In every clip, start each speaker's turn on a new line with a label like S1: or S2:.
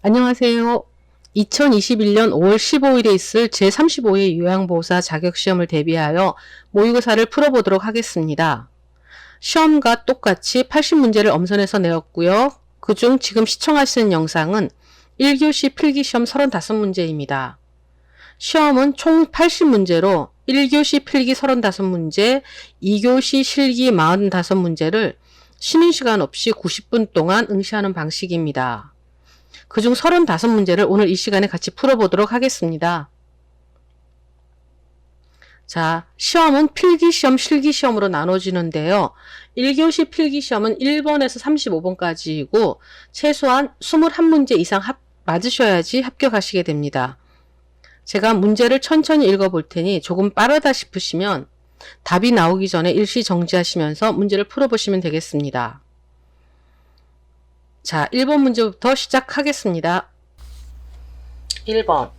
S1: 안녕하세요. 2021년 5월 15일에 있을 제35회 요양보호사 자격시험을 대비하여 모의고사를 풀어보도록 하겠습니다. 시험과 똑같이 80문제를 엄선해서 내었고요. 그중 지금 시청하시는 영상은 1교시 필기시험 35문제입니다. 시험은 총 80문제로 1교시 필기 35문제, 2교시 실기 45문제를 쉬는 시간 없이 90분 동안 응시하는 방식입니다. 그중 35문제를 오늘 이 시간에 같이 풀어보도록 하겠습니다. 자, 시험은 필기시험, 실기시험으로 나눠지는데요. 1교시 필기시험은 1번에서 35번까지이고 최소한 21문제 이상 맞으셔야지 합격하시게 됩니다. 제가 문제를 천천히 읽어볼 테니 조금 빠르다 싶으시면 답이 나오기 전에 일시 정지하시면서 문제를 풀어보시면 되겠습니다. 자, 1번 문제부터 시작하겠습니다. 1번.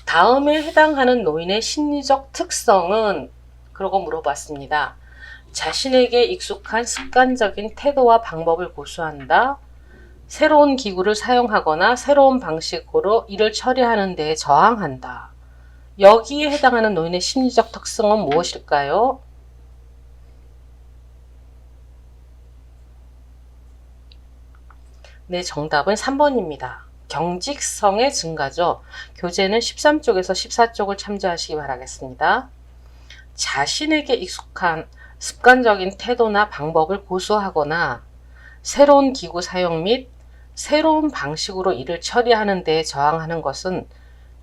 S1: 다음에 해당하는 노인의 심리적 특성은? 그러고 물어봤습니다. 자신에게 익숙한 습관적인 태도와 방법을 고수한다. 새로운 기구를 사용하거나 새로운 방식으로 일을 처리하는 데에 저항한다. 여기에 해당하는 노인의 심리적 특성은 무엇일까요? 네, 정답은 3번입니다. 경직성의 증가죠. 교재는 13쪽에서 14쪽을 참조하시기 바라겠습니다. 자신에게 익숙한 습관적인 태도나 방법을 고수하거나 새로운 기구 사용 및 새로운 방식으로 일을 처리하는 데에 저항하는 것은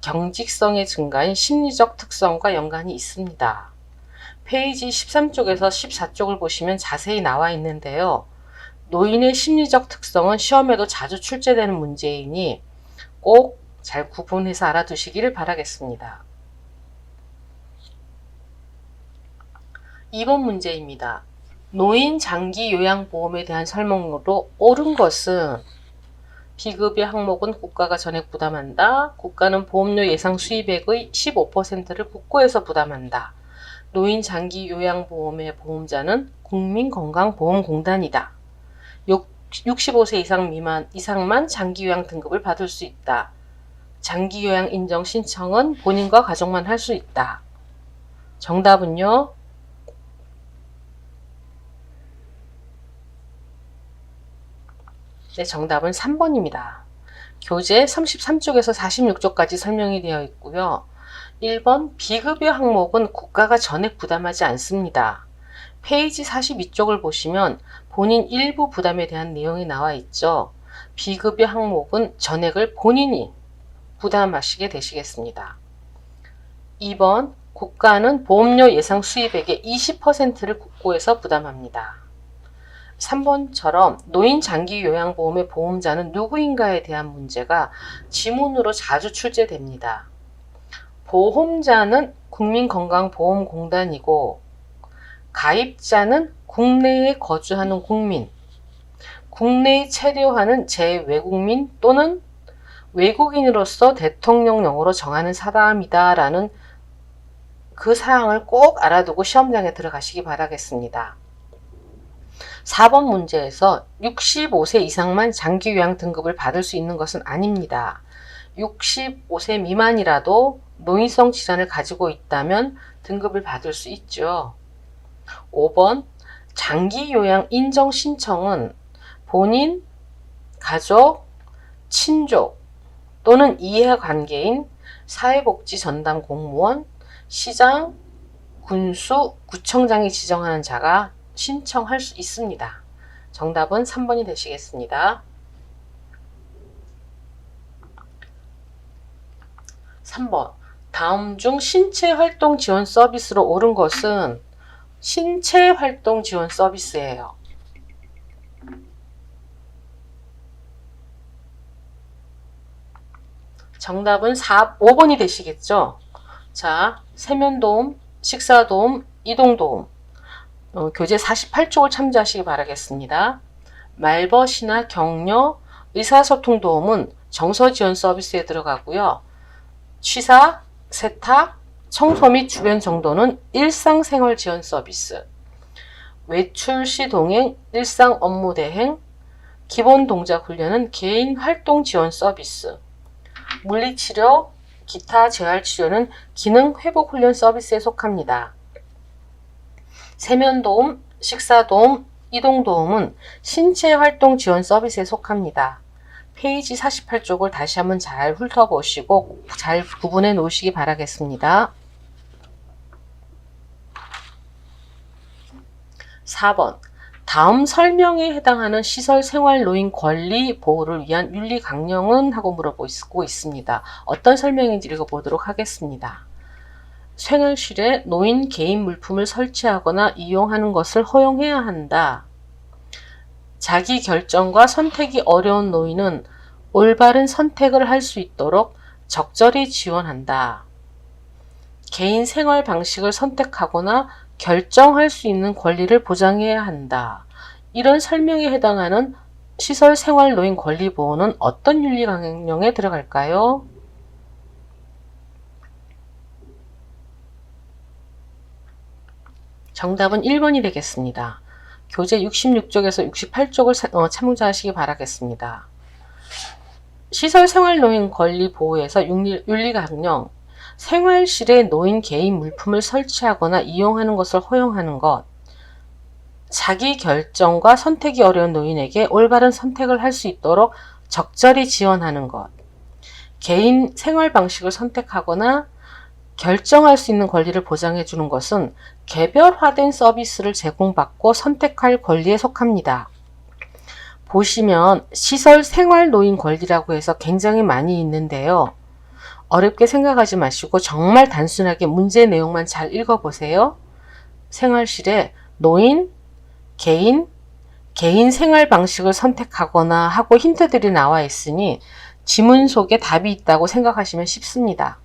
S1: 경직성의 증가인 심리적 특성과 연관이 있습니다. 페이지 13쪽에서 14쪽을 보시면 자세히 나와 있는데요. 노인의 심리적 특성은 시험에도 자주 출제되는 문제이니 꼭 잘 구분해서 알아두시기를 바라겠습니다. 2번 문제입니다. 노인 장기 요양보험에 대한 설명으로 옳은 것은 비급여 항목은 국가가 전액 부담한다. 국가는 보험료 예상 수입액의 15%를 국고에서 부담한다. 노인 장기 요양보험의 보험자는 국민건강보험공단이다. 65세 이상만 장기요양 등급을 받을 수 있다. 장기요양 인정 신청은 본인과 가족만 할 수 있다. 정답은요? 네, 정답은 3번입니다. 교재 33쪽에서 46쪽까지 설명이 되어 있고요. 1번 비급여 항목은 국가가 전액 부담하지 않습니다. 페이지 42쪽을 보시면 본인 일부 부담에 대한 내용이 나와 있죠. 비급여 항목은 전액을 본인이 부담하시게 되시겠습니다. 2번 국가는 보험료 예상 수입액의 20%를 국고에서 부담합니다. 3번처럼 노인 장기 요양보험의 보험자는 누구인가에 대한 문제가 지문으로 자주 출제됩니다. 보험자는 국민건강보험공단이고 가입자는 국내에 거주하는 국민, 국내에 체류하는 재외국민 또는 외국인으로서 대통령령으로 정하는 사람이다 라는 그 사항을 꼭 알아두고 시험장에 들어가시기 바라겠습니다. 4번 문제에서 65세 이상만 장기요양 등급을 받을 수 있는 것은 아닙니다. 65세 미만이라도 노인성 질환을 가지고 있다면 등급을 받을 수 있죠. 5번 장기요양 인정 신청은 본인, 가족, 친족 또는 이해관계인 사회복지 전담 공무원, 시장, 군수, 구청장이 지정하는 자가 신청할 수 있습니다. 정답은 3번이 되시겠습니다. 3번 다음 중 신체활동 지원 서비스로 옳은 것은 신체활동 지원 서비스예요. 정답은 5번이 되시겠죠. 자, 세면도움, 식사도움, 이동도움. 교재 48쪽을 참조하시기 바라겠습니다. 말벗이나 격려, 의사소통 도움은 정서지원 서비스에 들어가고요. 취사, 세탁, 청소 및 주변 정돈은 일상생활 지원 서비스. 외출 시 동행, 일상 업무 대행, 기본 동작 훈련은 개인 활동 지원 서비스, 물리치료, 기타 재활치료는 기능 회복 훈련 서비스에 속합니다. 세면도움, 식사도움, 이동도움은 신체 활동 지원 서비스에 속합니다. 페이지 48쪽을 다시 한번 잘 훑어보시고 잘 구분해 놓으시기 바라겠습니다. 4번. 다음 설명에 해당하는 시설 생활 노인 권리 보호를 위한 윤리 강령은? 하고 물어보고 있습니다. 어떤 설명인지 읽어보도록 하겠습니다. 생활실에 노인 개인 물품을 설치하거나 이용하는 것을 허용해야 한다. 자기 결정과 선택이 어려운 노인은 올바른 선택을 할 수 있도록 적절히 지원한다. 개인 생활 방식을 선택하거나 결정할 수 있는 권리를 보장해야 한다. 이런 설명에 해당하는 시설 생활 노인 권리 보호는 어떤 윤리 강령에 들어갈까요? 정답은 1번이 되겠습니다. 교재 66쪽에서 68쪽을 참고하시기 바라겠습니다. 시설 생활 노인 권리 보호에서 윤리 강령, 생활실에 노인 개인 물품을 설치하거나 이용하는 것을 허용하는 것, 자기 결정과 선택이 어려운 노인에게 올바른 선택을 할 수 있도록 적절히 지원하는 것, 개인 생활 방식을 선택하거나 결정할 수 있는 권리를 보장해 주는 것은 개별화된 서비스를 제공받고 선택할 권리에 속합니다. 보시면 시설 생활 노인 권리라고 해서 굉장히 많이 있는데요. 어렵게 생각하지 마시고 정말 단순하게 문제 내용만 잘 읽어보세요. 생활실에 노인, 개인 생활 방식을 선택하거나 하고 힌트들이 나와 있으니 지문 속에 답이 있다고 생각하시면 쉽습니다.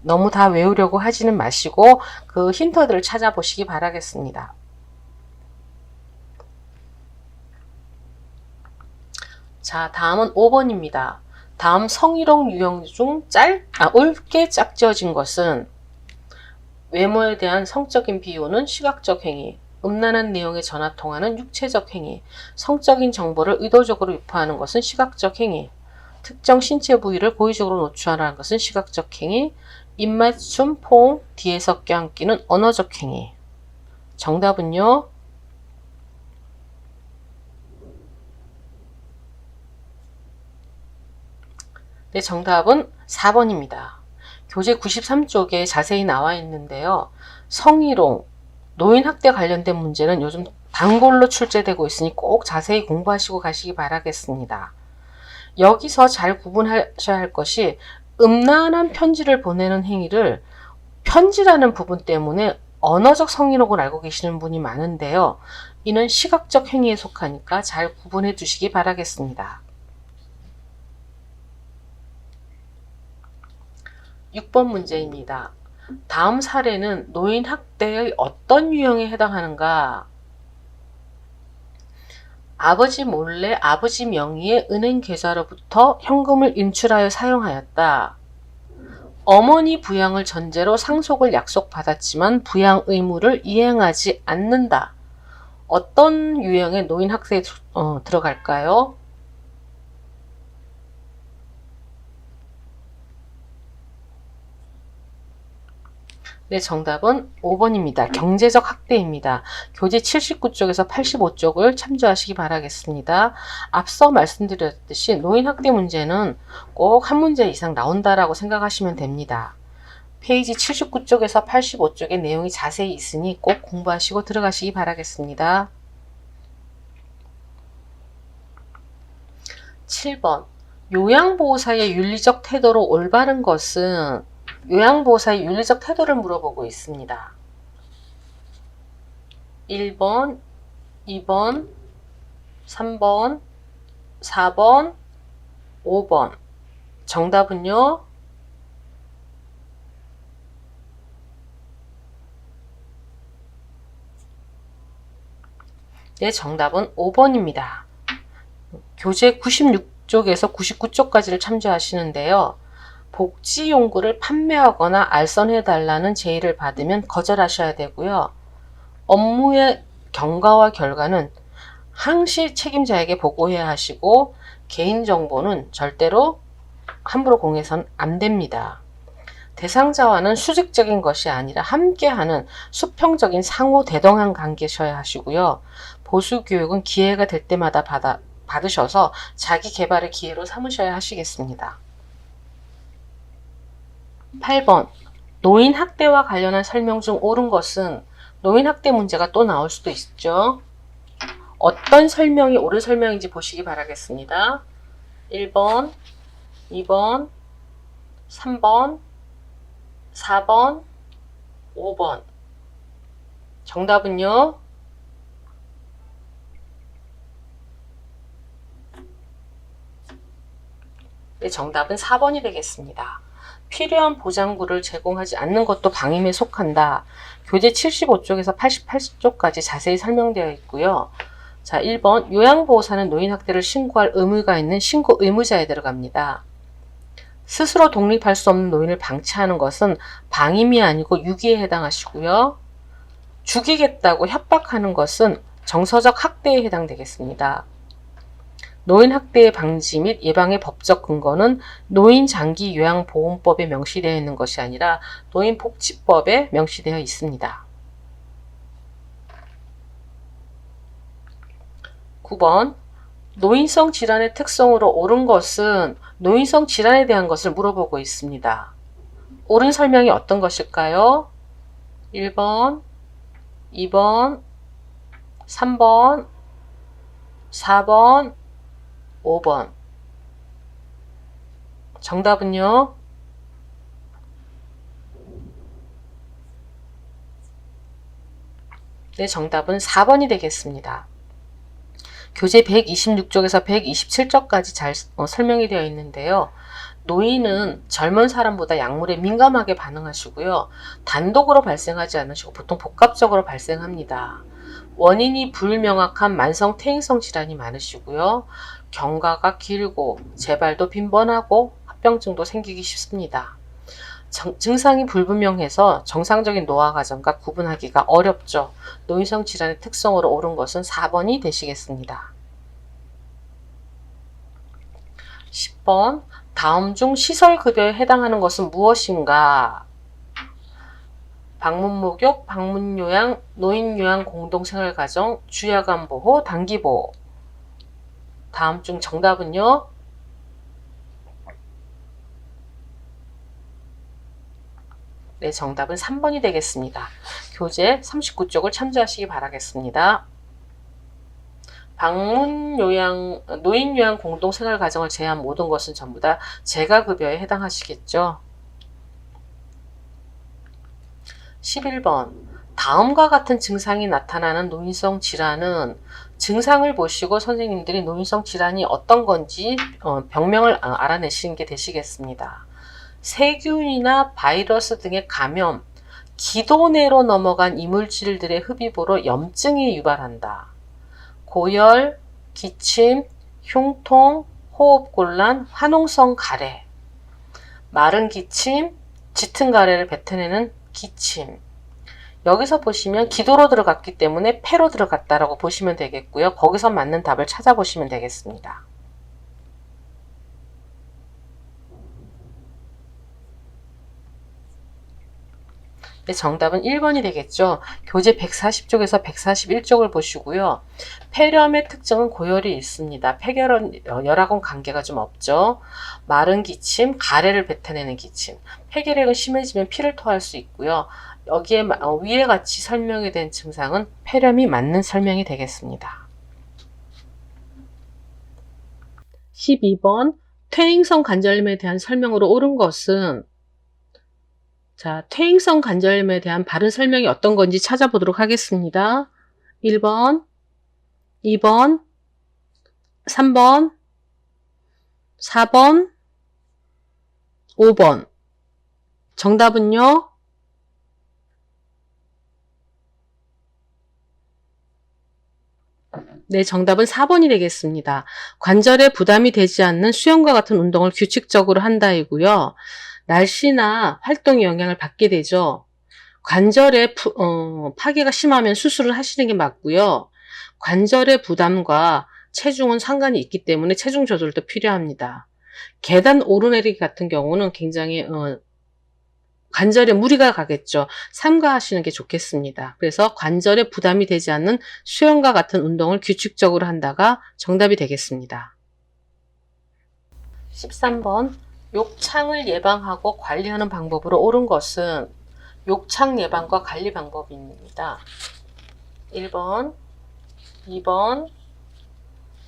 S1: 너무 다 외우려고 하지는 마시고 그 힌트들을 찾아보시기 바라겠습니다. 자, 다음은 5번입니다. 다음 성희롱 유형 중 옳게 짝지어진 것은 외모에 대한 성적인 비유는 시각적 행위, 음란한 내용의 전화통화는 육체적 행위, 성적인 정보를 의도적으로 유포하는 것은 시각적 행위, 특정 신체 부위를 고의적으로 노출하는 것은 시각적 행위, 입맞춤, 포옹, 뒤에서 껴안기는 언어적 행위. 정답은요? 네, 정답은 4번입니다. 교재 93쪽에 자세히 나와 있는데요. 성희롱, 노인학대 관련된 문제는 요즘 단골로 출제되고 있으니 꼭 자세히 공부하시고 가시기 바라겠습니다. 여기서 잘 구분하셔야 할 것이 음란한 편지를 보내는 행위를 편지라는 부분 때문에 언어적 성희롱을 알고 계시는 분이 많은데요. 이는 시각적 행위에 속하니까 잘 구분해 두시기 바라겠습니다. 6번 문제입니다. 다음 사례는 노인 학대의 어떤 유형에 해당하는가? 아버지 몰래 아버지 명의의 은행 계좌로부터 현금을 인출하여 사용하였다. 어머니 부양을 전제로 상속을 약속받았지만 부양 의무를 이행하지 않는다. 어떤 유형의 노인 학대에 들어갈까요? 네, 정답은 5번입니다. 경제적 학대입니다. 교재 79쪽에서 85쪽을 참조하시기 바라겠습니다. 앞서 말씀드렸듯이 노인 학대 문제는 꼭 한 문제 이상 나온다라고 생각하시면 됩니다. 페이지 79쪽에서 85쪽에 내용이 자세히 있으니 꼭 공부하시고 들어가시기 바라겠습니다. 7번. 요양보호사의 윤리적 태도로 올바른 것은? 요양보호사의 윤리적 태도를 물어보고 있습니다. 1번, 2번, 3번, 4번, 5번. 정답은요? 네, 정답은 5번입니다. 교재 96쪽에서 99쪽까지를 참조하시는데요. 복지용구를 판매하거나 알선해달라는 제의를 받으면 거절하셔야 되고요. 업무의 경과와 결과는 항시 책임자에게 보고해야 하시고 개인정보는 절대로 함부로 공유해서는 안 됩니다. 대상자와는 수직적인 것이 아니라 함께하는 수평적인 상호 대등한 관계셔야 하시고요. 보수교육은 기회가 될 때마다 받으셔서 자기 개발의 기회로 삼으셔야 하시겠습니다. 8번 노인 학대와 관련한 설명 중 옳은 것은 노인 학대 문제가 또 나올 수도 있죠. 어떤 설명이 옳은 설명인지 보시기 바라겠습니다. 1번, 2번, 3번, 4번, 5번. 정답은요? 네, 정답은 4번이 되겠습니다. 필요한 보장구를 제공하지 않는 것도 방임에 속한다. 교재 75쪽에서 88쪽까지 자세히 설명되어 있고요. 자, 1번 요양보호사는 노인학대를 신고할 의무가 있는 신고 의무자에 들어갑니다. 스스로 독립할 수 없는 노인을 방치하는 것은 방임이 아니고 유기에 해당하시고요. 죽이겠다고 협박하는 것은 정서적 학대에 해당되겠습니다. 노인 학대의 방지 및 예방의 법적 근거는 노인장기요양보험법에 명시되어 있는 것이 아니라 노인복지법에 명시되어 있습니다. 9번 노인성 질환의 특성으로 옳은 것은 노인성 질환에 대한 것을 물어보고 있습니다. 옳은 설명이 어떤 것일까요? 1번, 2번, 3번, 4번, 5번. 정답은요? 네, 정답은 4번이 되겠습니다. 교재 126쪽에서 127쪽까지 잘 설명이 되어 있는데요. 노인은 젊은 사람보다 약물에 민감하게 반응하시고요. 단독으로 발생하지 않으시고 보통 복합적으로 발생합니다. 원인이 불명확한 만성 퇴행성 질환이 많으시고요. 경과가 길고 재발도 빈번하고 합병증도 생기기 쉽습니다. 증상이 불분명해서 정상적인 노화 과정과 구분하기가 어렵죠. 노인성 질환의 특성으로 옳은 것은 4번이 되시겠습니다. 10번 다음 중 시설급여에 해당하는 것은 무엇인가? 방문목욕, 방문요양, 노인요양 공동생활가정, 주야간보호, 단기보호. 다음 중 정답은요? 네, 정답은 3번이 되겠습니다. 교재 39쪽을 참조하시기 바라겠습니다. 방문요양, 노인요양 공동생활가정을 제외한 모든 것은 전부 다 재가급여에 해당하시겠죠. 11번 다음과 같은 증상이 나타나는 노인성 질환은 증상을 보시고 선생님들이 노인성 질환이 어떤 건지 병명을 알아내시는 게 되시겠습니다. 세균이나 바이러스 등의 감염, 기도 내로 넘어간 이물질들의 흡입으로 염증이 유발한다. 고열, 기침, 흉통, 호흡곤란, 화농성 가래, 마른 기침, 짙은 가래를 뱉어내는 기침. 여기서 보시면 기도로 들어갔기 때문에 폐로 들어갔다라고 보시면 되겠고요. 거기서 맞는 답을 찾아보시면 되겠습니다. 네, 정답은 1번이 되겠죠. 교재 140쪽에서 141쪽을 보시고요. 폐렴의 특징은 고열이 있습니다. 폐결은 열하고는 관계가 좀 없죠. 마른 기침, 가래를 뱉어내는 기침. 폐결핵은 심해지면 피를 토할 수 있고요. 여기에 위에 같이 설명이 된 증상은 폐렴이 맞는 설명이 되겠습니다. 12번 퇴행성 관절염에 대한 설명으로 옳은 것은 자, 퇴행성 관절염에 대한 바른 설명이 어떤 건지 찾아보도록 하겠습니다. 1번, 2번, 3번, 4번, 5번. 정답은요? 네, 정답은 4번이 되겠습니다. 관절에 부담이 되지 않는 수영과 같은 운동을 규칙적으로 한다이고요. 날씨나 활동의 영향을 받게 되죠. 관절에 파괴가 심하면 수술을 하시는 게 맞고요. 관절의 부담과 체중은 상관이 있기 때문에 체중 조절도 필요합니다. 계단 오르내리기 같은 경우는 굉장히 관절에 무리가 가겠죠. 삼가하시는 게 좋겠습니다. 그래서 관절에 부담이 되지 않는 수영과 같은 운동을 규칙적으로 한다가 정답이 되겠습니다. 13번 욕창을 예방하고 관리하는 방법으로 옳은 것은 욕창 예방과 관리 방법입니다. 1번, 2번,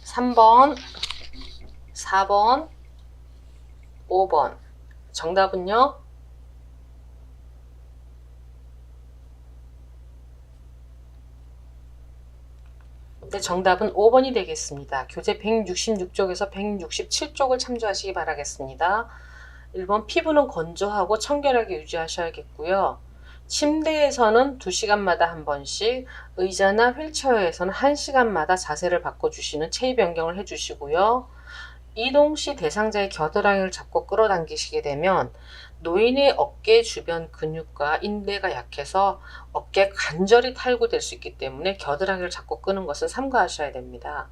S1: 3번, 4번, 5번. 정답은요? 네, 정답은 5번이 되겠습니다. 교재 166쪽에서 167쪽을 참조하시기 바라겠습니다. 1번 피부는 건조하고 청결하게 유지하셔야겠고요. 침대에서는 2시간마다 한 번씩, 의자나 휠체어에서는 1시간마다 자세를 바꿔주시는 체위 변경을 해주시고요. 이동 시 대상자의 겨드랑이를 잡고 끌어당기시게 되면 노인의 어깨 주변 근육과 인대가 약해서 어깨 관절이 탈구될 수 있기 때문에 겨드랑이를 잡고 끄는 것은 삼가하셔야 됩니다.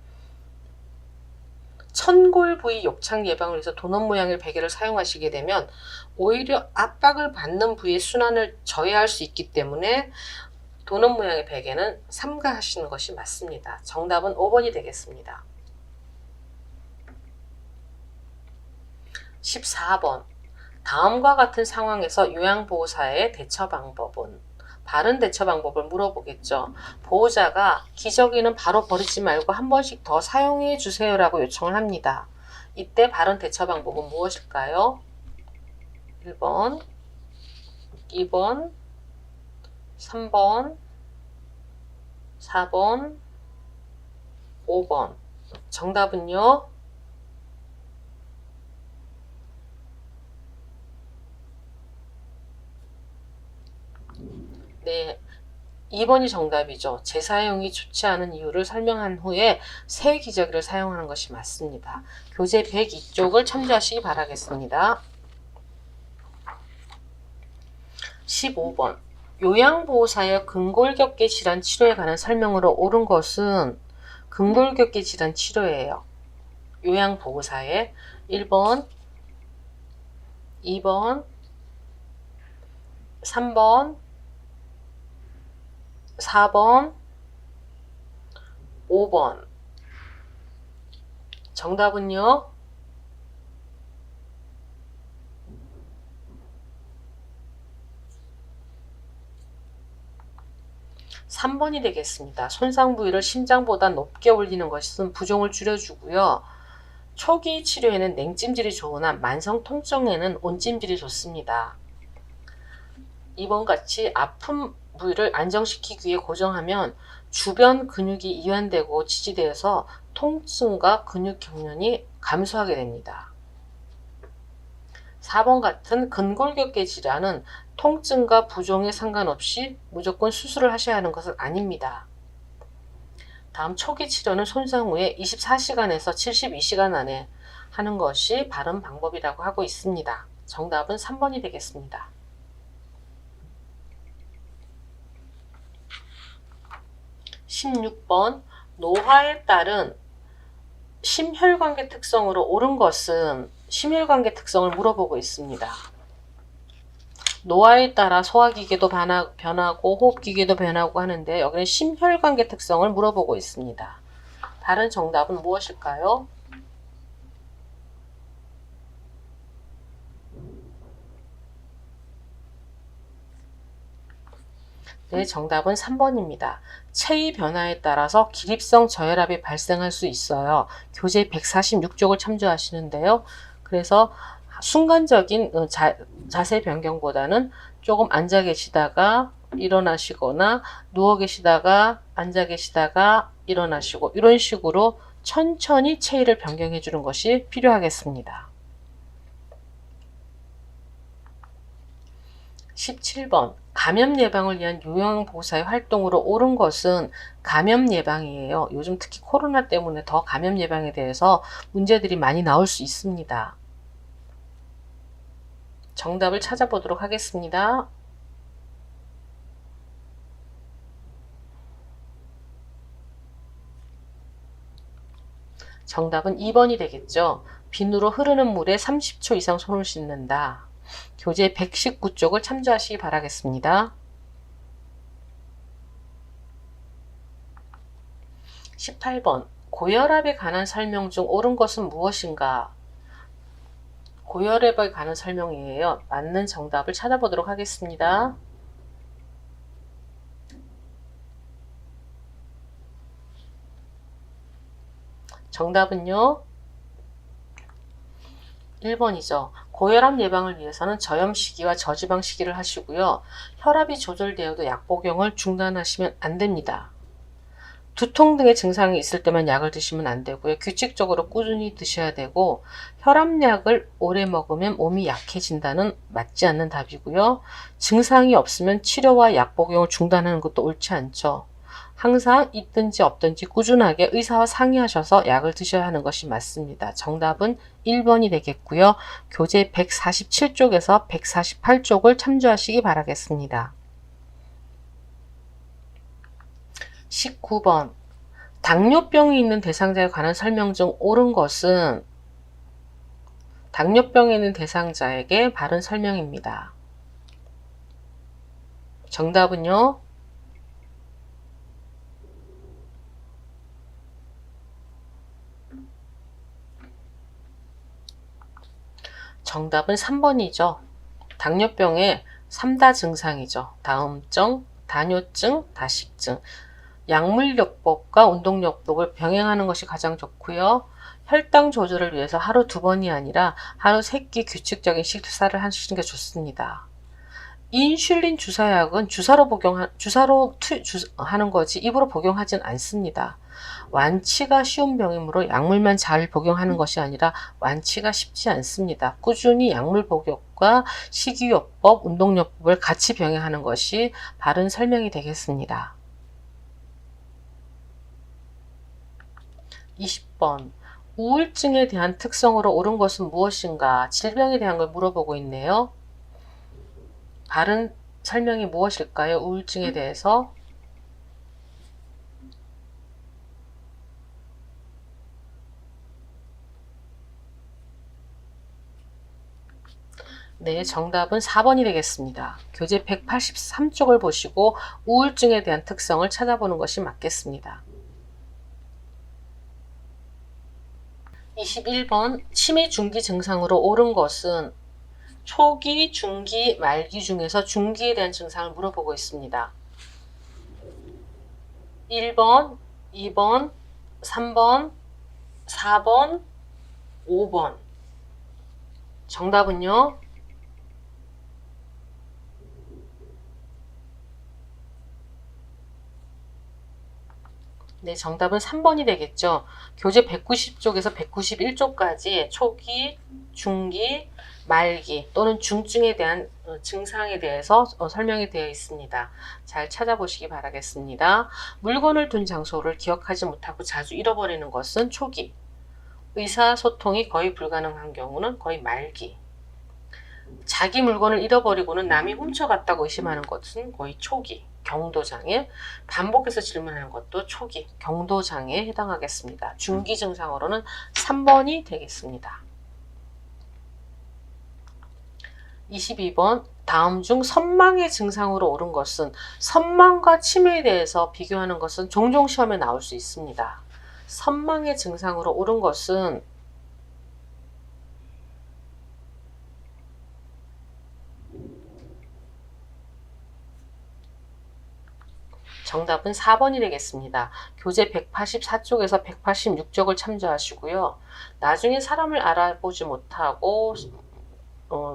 S1: 천골 부위 욕창 예방을 위해서 도넛 모양의 베개를 사용하시게 되면 오히려 압박을 받는 부위의 순환을 저해할 수 있기 때문에 도넛 모양의 베개는 삼가하시는 것이 맞습니다. 정답은 5번이 되겠습니다. 14번 다음과 같은 상황에서 요양보호사의 대처 방법은? 바른 대처 방법을 물어보겠죠. 보호자가 기저귀는 바로 버리지 말고 한 번씩 더 사용해 주세요라고 요청을 합니다. 이때 바른 대처 방법은 무엇일까요? 1번, 2번, 3번, 4번, 5번. 정답은요? 네, 2번이 정답이죠. 재사용이 좋지 않은 이유를 설명한 후에 새 기저귀를 사용하는 것이 맞습니다. 교재 102쪽을 참조하시기 바라겠습니다. 15번 요양보호사의 근골격계 질환 치료에 관한 설명으로 옳은 것은 근골격계 질환 치료예요. 요양보호사의 1번, 2번, 3번, 4번, 5번. 정답은요? 3번이 되겠습니다. 손상 부위를 심장보다 높게 올리는 것은 부종을 줄여주고요. 초기 치료에는 냉찜질이 좋으나 만성 통증에는 온찜질이 좋습니다. 2번 같이 아픈 부위를 안정시키기 위해 고정하면 주변 근육이 이완되고 지지되어서 통증과 근육 경련이 감소하게 됩니다. 4번 같은 근골격계 질환은 통증과 부종에 상관없이 무조건 수술을 하셔야 하는 것은 아닙니다. 다음 초기 치료는 손상 후에 24시간에서 72시간 안에 하는 것이 바른 방법이라고 하고 있습니다. 정답은 3번이 되겠습니다. 16번 노화에 따른 심혈관계 특성으로 옳은 것은 심혈관계 특성을 물어보고 있습니다. 노화에 따라 소화기계도 변하고 호흡기계도 변하고 하는데 여기는 심혈관계 특성을 물어보고 있습니다. 다른 정답은 무엇일까요? 네, 정답은 3번입니다. 체위 변화에 따라서 기립성 저혈압이 발생할 수 있어요. 교재 146쪽을 참조하시는데요. 그래서 순간적인 자세 변경보다는 조금 앉아 계시다가 일어나시거나 누워 계시다가 앉아 계시다가 일어나시고 이런 식으로 천천히 체위를 변경해 주는 것이 필요하겠습니다. 17번 감염 예방을 위한 요양보호사의 활동으로 옳은 것은 감염 예방이에요. 요즘 특히 코로나 때문에 더 감염 예방에 대해서 문제들이 많이 나올 수 있습니다. 정답을 찾아보도록 하겠습니다. 정답은 2번이 되겠죠. 비누로 흐르는 물에 30초 이상 손을 씻는다. 교재 119쪽을 참조하시기 바라겠습니다. 18번. 고혈압에 관한 설명 중 옳은 것은 무엇인가? 고혈압에 관한 설명이에요. 맞는 정답을 찾아보도록 하겠습니다. 정답은요. 1번이죠. 고혈압 예방을 위해서는 저염 식이와 저지방 식이를 하시고요. 혈압이 조절되어도 약 복용을 중단하시면 안 됩니다. 두통 등의 증상이 있을 때만 약을 드시면 안 되고요. 규칙적으로 꾸준히 드셔야 되고, 혈압약을 오래 먹으면 몸이 약해진다는 맞지 않는 답이고요. 증상이 없으면 치료와 약 복용을 중단하는 것도 옳지 않죠. 항상 있든지 없든지 꾸준하게 의사와 상의하셔서 약을 드셔야 하는 것이 맞습니다. 정답은 1번이 되겠고요. 교재 147쪽에서 148쪽을 참조하시기 바라겠습니다. 19번. 당뇨병이 있는 대상자에 관한 설명 중 옳은 것은 당뇨병이 있는 대상자에게 바른 설명입니다. 정답은요. 정답은 3번이죠. 당뇨병의 3다 증상이죠. 다음증, 다뇨증, 다식증. 약물요법과 운동요법을 병행하는 것이 가장 좋고요. 혈당 조절을 위해서 하루 2번이 아니라 하루 3끼 규칙적인 식사를 하시는 게 좋습니다. 인슐린 주사약은 주사로 하는 거지 입으로 복용하진 않습니다. 완치가 쉬운 병이므로 약물만 잘 복용하는 것이 아니라 완치가 쉽지 않습니다. 꾸준히 약물 복용과 식이요법, 운동요법을 같이 병행하는 것이 바른 설명이 되겠습니다. 20번. 우울증에 대한 특성으로 옳은 것은 무엇인가? 질병에 대한 걸 물어보고 있네요. 바른 설명이 무엇일까요? 우울증에 대해서. 네, 정답은 4번이 되겠습니다. 교재 183쪽을 보시고 우울증에 대한 특성을 찾아보는 것이 맞겠습니다. 21번. 치매 중기 증상으로 옳은 것은 초기, 중기, 말기 중에서 중기에 대한 증상을 물어보고 있습니다. 1번, 2번, 3번, 4번, 5번. 정답은요? 네, 정답은 3번이 되겠죠. 교재 190쪽에서 191쪽까지 초기, 중기, 말기 또는 중증에 대한 증상에 대해서 설명이 되어 있습니다. 잘 찾아보시기 바라겠습니다. 물건을 둔 장소를 기억하지 못하고 자주 잃어버리는 것은 초기, 의사소통이 거의 불가능한 경우는 거의 말기, 자기 물건을 잃어버리고는 남이 훔쳐갔다고 의심하는 것은 거의 초기, 경도장애, 반복해서 질문하는 것도 초기, 경도장애에 해당하겠습니다. 중기 증상으로는 3번이 되겠습니다. 22번. 다음 중 선망의 증상으로 옳은 것은 선망과 치매에 대해서 비교하는 것은 종종 시험에 나올 수 있습니다. 선망의 증상으로 옳은 것은 정답은 4번이 되겠습니다. 교재 184쪽에서 186쪽을 참조하시고요. 나중에 사람을 알아보지 못하고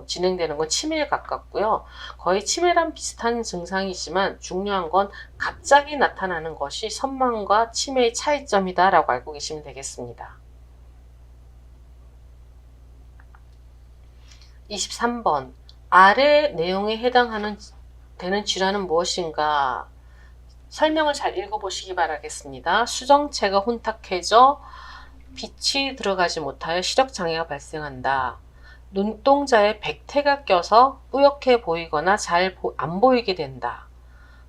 S1: 진행되는 건 치매에 가깝고요. 거의 치매랑 비슷한 증상이지만 중요한 건 갑자기 나타나는 것이 선망과 치매의 차이점이다 라고 알고 계시면 되겠습니다. 23번. 아래 내용에 해당하는 되는 질환은 무엇인가? 설명을 잘 읽어보시기 바라겠습니다. 수정체가 혼탁해져 빛이 들어가지 못하여 시력장애가 발생한다. 눈동자에 백태가 껴서 뿌옇게 보이거나 잘 안 보이게 된다.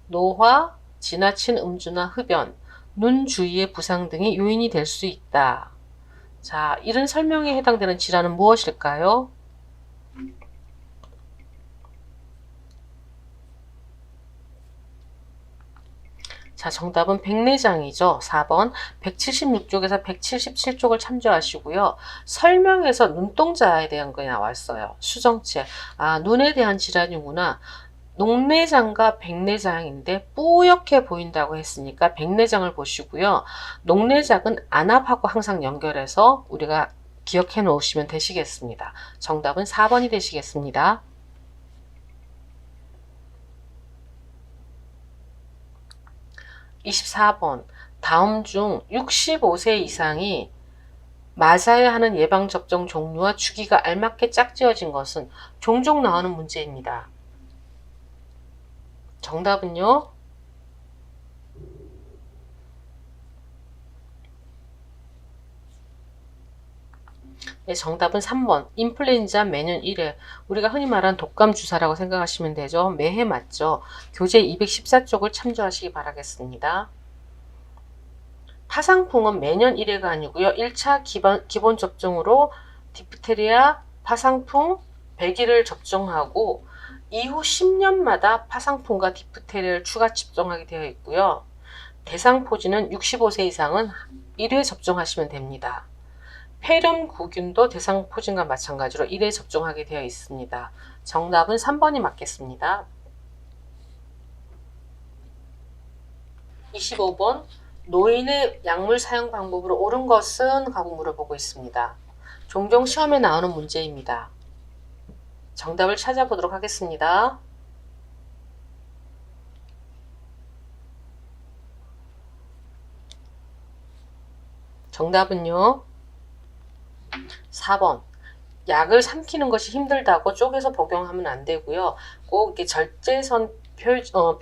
S1: 노화, 지나친 음주나 흡연, 눈 주위의 부상 등이 요인이 될 수 있다. 자, 이런 설명에 해당되는 질환은 무엇일까요? 자, 정답은 백내장이죠. 4번 176쪽에서 177쪽을 참조하시고요. 설명에서 눈동자에 대한 거 나왔어요. 수정체. 아, 눈에 대한 질환이구나. 녹내장과 백내장인데 뿌옇게 보인다고 했으니까 백내장을 보시고요. 녹내장은 안압하고 항상 연결해서 우리가 기억해 놓으시면 되시겠습니다. 정답은 4번이 되시겠습니다. 24번 다음 중 65세 이상이 맞아야 하는 예방접종 종류와 주기가 알맞게 짝지어진 것은 종종 나오는 문제입니다. 정답은요? 네, 정답은 3번. 인플루엔자 매년 1회. 우리가 흔히 말하는 독감 주사라고 생각하시면 되죠. 매해 맞죠. 교재 214쪽을 참조하시기 바라겠습니다. 파상풍은 매년 1회가 아니고요. 1차 기본 접종으로 디프테리아, 파상풍, 배기를 접종하고 이후 10년마다 파상풍과 디프테리아를 추가 접종하게 되어 있고요. 대상포진은 65세 이상은 1회 접종하시면 됩니다. 폐렴구균도 대상포진과 마찬가지로 1회 접종하게 되어 있습니다. 정답은 3번이 맞겠습니다. 25번 노인의 약물 사용 방법으로 옳은 것은? 하고 물어보고 있습니다. 종종 시험에 나오는 문제입니다. 정답을 찾아보도록 하겠습니다. 정답은요. 4번. 약을 삼키는 것이 힘들다고 쪼개서 복용하면 안 되고요. 꼭 이렇게 절제선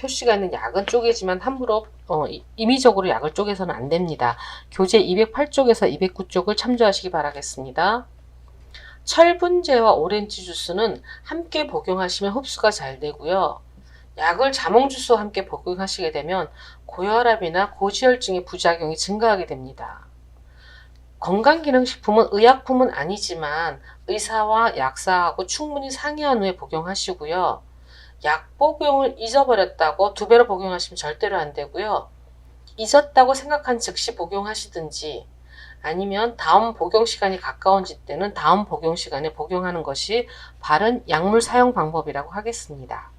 S1: 표시가 있는 약은 쪼개지만 함부로 임의적으로 약을 쪼개서는 안 됩니다. 교재 208쪽에서 209쪽을 참조하시기 바라겠습니다. 철분제와 오렌지 주스는 함께 복용하시면 흡수가 잘 되고요. 약을 자몽 주스와 함께 복용하시게 되면 고혈압이나 고지혈증의 부작용이 증가하게 됩니다. 건강기능식품은 의약품은 아니지만 의사와 약사하고 충분히 상의한 후에 복용하시고요. 약 복용을 잊어버렸다고 2배로 복용하시면 절대로 안 되고요. 잊었다고 생각한 즉시 복용하시든지 아니면 다음 복용 시간이 가까워질 때는 다음 복용 시간에 복용하는 것이 바른 약물 사용 방법이라고 하겠습니다.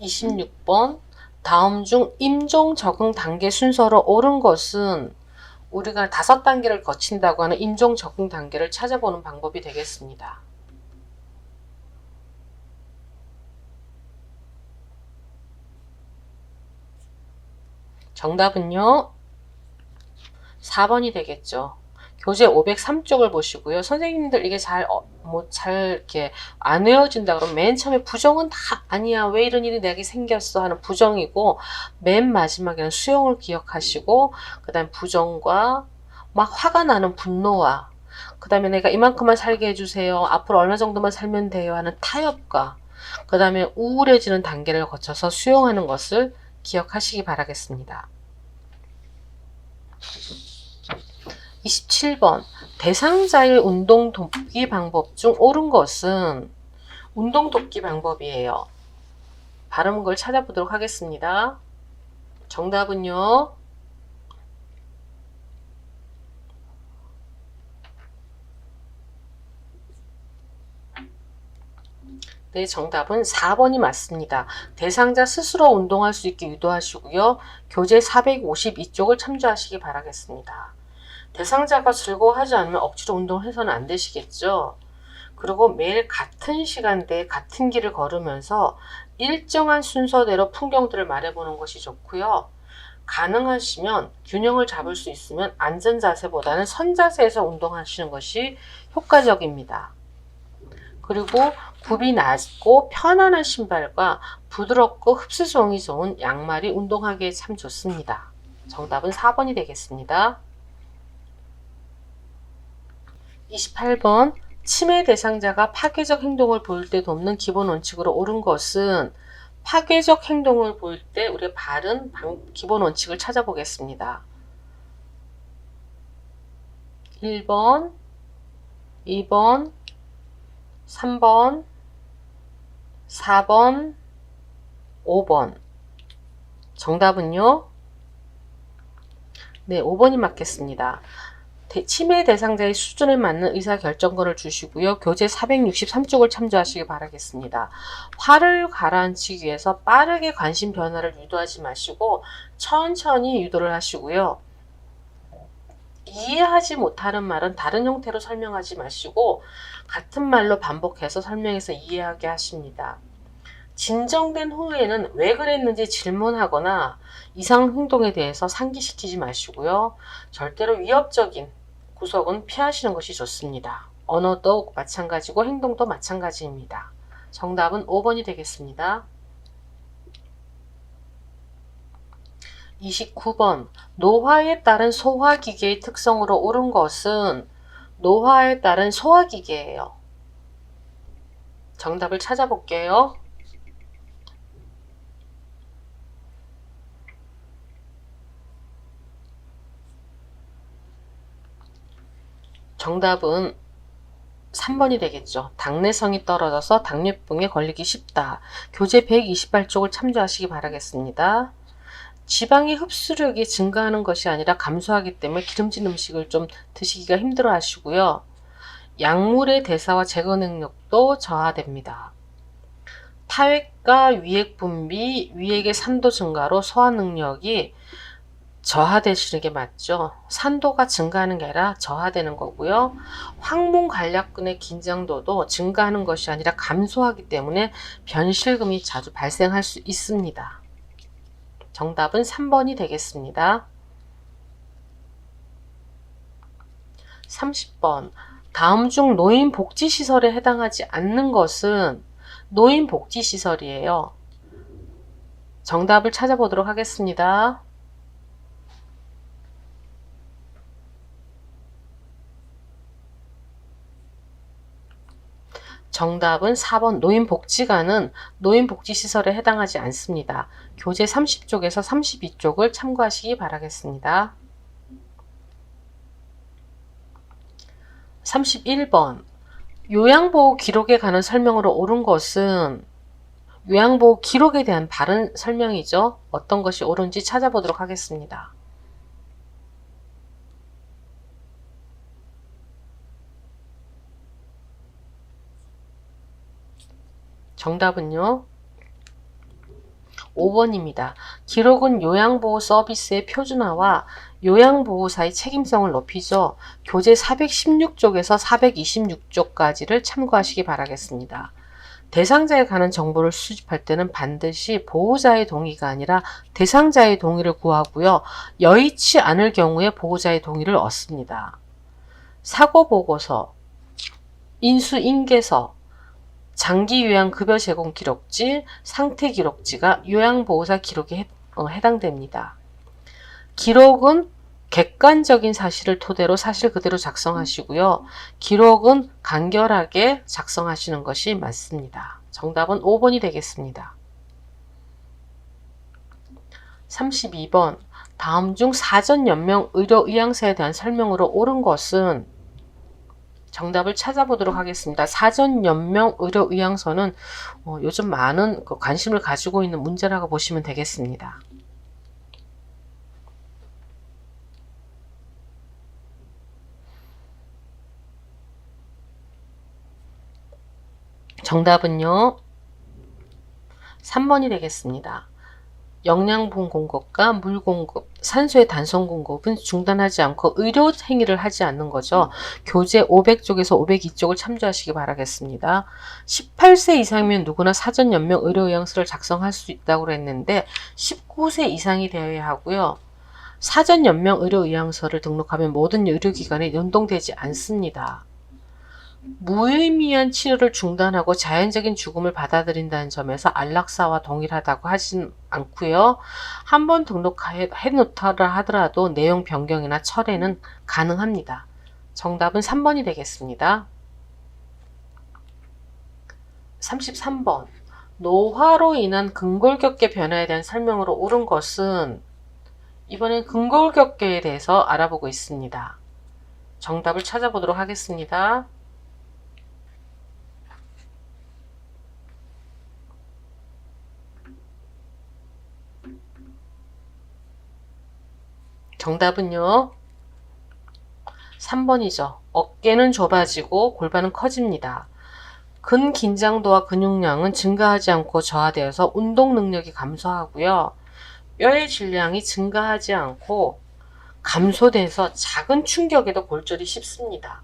S1: 26번 다음 중 임종 적응 단계 순서로 옳은 것은? 우리가 5단계를 거친다고 하는 임종 적응 단계를 찾아보는 방법이 되겠습니다. 정답은요. 4번이 되겠죠. 교재 503쪽을 보시고요. 선생님들 이게 잘 이렇게 안 외워진다 그러면 맨 처음에 부정은 다 아니야. 왜 이런 일이 내게 생겼어 하는 부정이고 맨 마지막에는 수용을 기억하시고 그 다음에 부정과 막 화가 나는 분노와 그 다음에 내가 이만큼만 살게 해주세요. 앞으로 얼마 정도만 살면 돼요 하는 타협과 그 다음에 우울해지는 단계를 거쳐서 수용하는 것을 기억하시기 바라겠습니다. 27번 대상자의 운동 돕기 방법 중 옳은 것은? 운동 돕기 방법이에요. 발음 걸 찾아보도록 하겠습니다. 정답은요. 네, 정답은 4번이 맞습니다. 대상자 스스로 운동할 수 있게 유도하시고요. 교재 452쪽을 참조하시기 바라겠습니다. 대상자가 즐거워하지 않으면 억지로 운동을 해서는 안 되시겠죠. 그리고 매일 같은 시간대에 같은 길을 걸으면서 일정한 순서대로 풍경들을 말해보는 것이 좋고요. 가능하시면 균형을 잡을 수 있으면 안전자세보다는 선자세에서 운동하시는 것이 효과적입니다. 그리고 굽이 낮고 편안한 신발과 부드럽고 흡수성이 좋은 양말이 운동하기에 참 좋습니다. 정답은 4번이 되겠습니다. 28번 치매 대상자가 파괴적 행동을 보일 때 돕는 기본 원칙으로 옳은 것은? 파괴적 행동을 보일 때 우리가 바른 기본 원칙을 찾아보겠습니다. 1번, 2번, 3번, 4번, 5번. 정답은요? 네, 5번이 맞겠습니다. 치매 대상자의 수준에 맞는 의사결정권을 주시고요. 교재 463쪽을 참조하시기 바라겠습니다. 화를 가라앉히기 위해서 빠르게 관심 변화를 유도하지 마시고 천천히 유도를 하시고요. 이해하지 못하는 말은 다른 형태로 설명하지 마시고 같은 말로 반복해서 설명해서 이해하게 하십니다. 진정된 후에는 왜 그랬는지 질문하거나 이상 행동에 대해서 상기시키지 마시고요. 절대로 위협적인 구석은 피하시는 것이 좋습니다. 언어도 마찬가지고 행동도 마찬가지입니다. 정답은 5번이 되겠습니다. 29번. 노화에 따른 소화기계의 특성으로 옳은 것은 노화에 따른 소화기계예요. 정답을 찾아볼게요. 정답은 3번이 되겠죠. 당내성이 떨어져서 당뇨병에 걸리기 쉽다. 교재 128쪽을 참조하시기 바라겠습니다. 지방의 흡수력이 증가하는 것이 아니라 감소하기 때문에 기름진 음식을 좀 드시기가 힘들어 하시고요. 약물의 대사와 제거 능력도 저하됩니다. 타액과 위액 분비, 위액의 산도 증가로 소화 능력이 저하되시는 게 맞죠. 산도가 증가하는 게 아니라 저하되는 거고요. 항문 관략근의 긴장도도 증가하는 것이 아니라 감소하기 때문에 변실금이 자주 발생할 수 있습니다. 정답은 3번이 되겠습니다. 30번. 다음 중 노인복지시설에 해당하지 않는 것은 노인복지시설이에요. 정답을 찾아보도록 하겠습니다. 정답은 4번 노인복지관은 노인복지시설에 해당하지 않습니다. 교재 30쪽에서 32쪽을 참고하시기 바라겠습니다. 31번. 요양보호 기록에 관한 설명으로 옳은 것은 요양보호 기록에 대한 바른 설명이죠. 어떤 것이 옳은지 찾아보도록 하겠습니다. 정답은요. 5번입니다. 기록은 요양보호 서비스의 표준화와 요양보호사의 책임성을 높이죠. 교재 416쪽에서 426쪽까지를 참고하시기 바라겠습니다. 대상자에 관한 정보를 수집할 때는 반드시 보호자의 동의가 아니라 대상자의 동의를 구하고요. 여의치 않을 경우에 보호자의 동의를 얻습니다. 사고보고서, 인수인계서, 장기 요양급여 제공 기록지, 상태 기록지가 요양보호사 기록에 해당됩니다. 기록은 객관적인 사실을 토대로 사실 그대로 작성하시고요. 기록은 간결하게 작성하시는 것이 맞습니다. 정답은 5번이 되겠습니다. 32번. 다음 중 사전연명 의료의향서에 대한 설명으로 옳은 것은 정답을 찾아보도록 하겠습니다. 사전연명 의료의향서는 요즘 많은 관심을 가지고 있는 문제라고 보시면 되겠습니다. 정답은요. 3번이 되겠습니다. 영양분 공급과 물 공급, 산소의 단선 공급은 중단하지 않고 의료 행위를 하지 않는 거죠. 교재 500쪽에서 502쪽을 참조하시기 바라겠습니다. 18세 이상이면 누구나 사전연명 의료의향서를 작성할 수 있다고 했는데 19세 이상이 되어야 하고요. 사전연명 의료의향서를 등록하면 모든 의료기관에 연동되지 않습니다. 무의미한 치료를 중단하고 자연적인 죽음을 받아들인다는 점에서 안락사와 동일하다고 하진 않고요. 한번 등록해놓더라 하더라도 내용 변경이나 철회는 가능합니다. 정답은 3번이 되겠습니다. 33번. 노화로 인한 근골격계 변화에 대한 설명으로 옳은 것은 이번엔 근골격계에 대해서 알아보고 있습니다. 정답을 찾아보도록 하겠습니다. 정답은요, 3번이죠. 어깨는 좁아지고 골반은 커집니다. 근긴장도와 근육량은 증가하지 않고 저하되어서 운동 능력이 감소하고요. 뼈의 질량이 증가하지 않고 감소돼서 작은 충격에도 골절이 쉽습니다.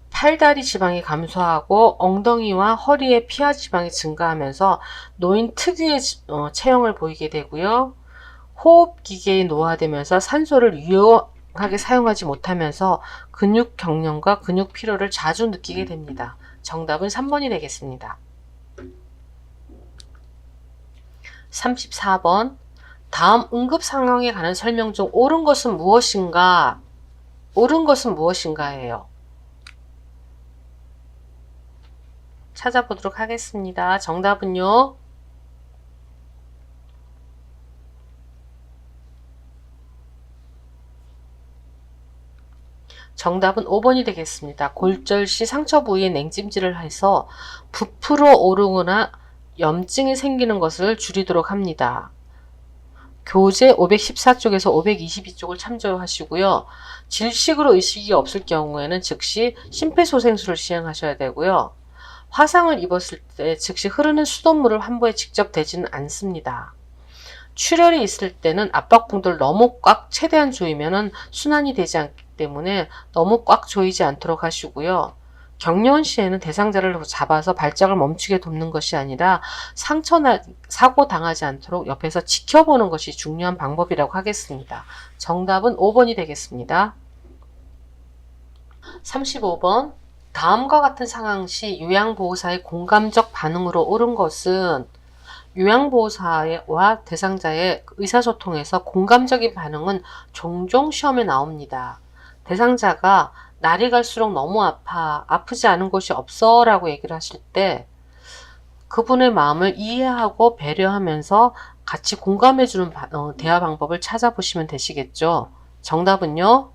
S1: 팔다리 지방이 감소하고 엉덩이와 허리의 피하 지방이 증가하면서 노인 특유의 체형을 보이게 되고요. 호흡기계에 노화되면서 산소를 유용하게 사용하지 못하면서 근육 경련과 근육 피로를 자주 느끼게 됩니다. 정답은 3번이 되겠습니다. 34번. 다음 응급 상황에 관한 설명 중 옳은 것은 무엇인가? 옳은 것은 무엇인가예요. 찾아보도록 하겠습니다. 정답은요, 정답은 5번이 되겠습니다. 골절 시 상처 부위에 냉찜질을 해서 부풀어 오르거나 염증이 생기는 것을 줄이도록 합니다. 교재 514쪽에서 522쪽을 참조하시고요. 질식으로 의식이 없을 경우에는 즉시 심폐소생술을 시행하셔야 되고요. 화상을 입었을 때 즉시 흐르는 수돗물을 환부에 직접 대지는 않습니다. 출혈이 있을 때는 압박봉도를 너무 꽉 최대한 조이면 순환이 되지 않기 때문에 너무 꽉 조이지 않도록 하시고요. 경련 시에는 대상자를 잡아서 발작을 멈추게 돕는 것이 아니라 상처나 사고 당하지 않도록 옆에서 지켜보는 것이 중요한 방법이라고 하겠습니다. 정답은 5번이 되겠습니다. 35번. 다음과 같은 상황 시 요양보호사의 공감적 반응으로 옳은 것은 요양보호사와 대상자의 의사소통에서 공감적인 반응은 종종 시험에 나옵니다. 대상자가 날이 갈수록 너무 아프지 않은 곳이 없어 라고 얘기를 하실 때 그분의 마음을 이해하고 배려하면서 같이 공감해주는 대화 방법을 찾아보시면 되시겠죠. 정답은요,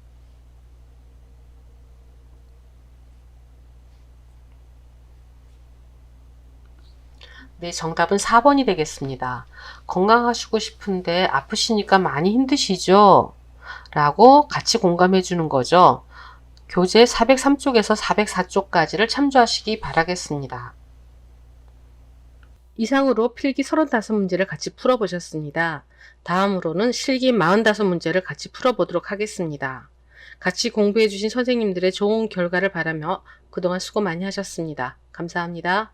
S1: 네, 정답은 4번이 되겠습니다. 건강하시고 싶은데 아프시니까 많이 힘드시죠? 라고 같이 공감해 주는 거죠. 교재 403쪽에서 404쪽까지를 참조하시기 바라겠습니다. 이상으로 필기 35문제를 같이 풀어보셨습니다. 다음으로는 실기 45문제를 같이 풀어보도록 하겠습니다. 같이 공부해 주신 선생님들의 좋은 결과를 바라며 그동안 수고 많이 하셨습니다. 감사합니다.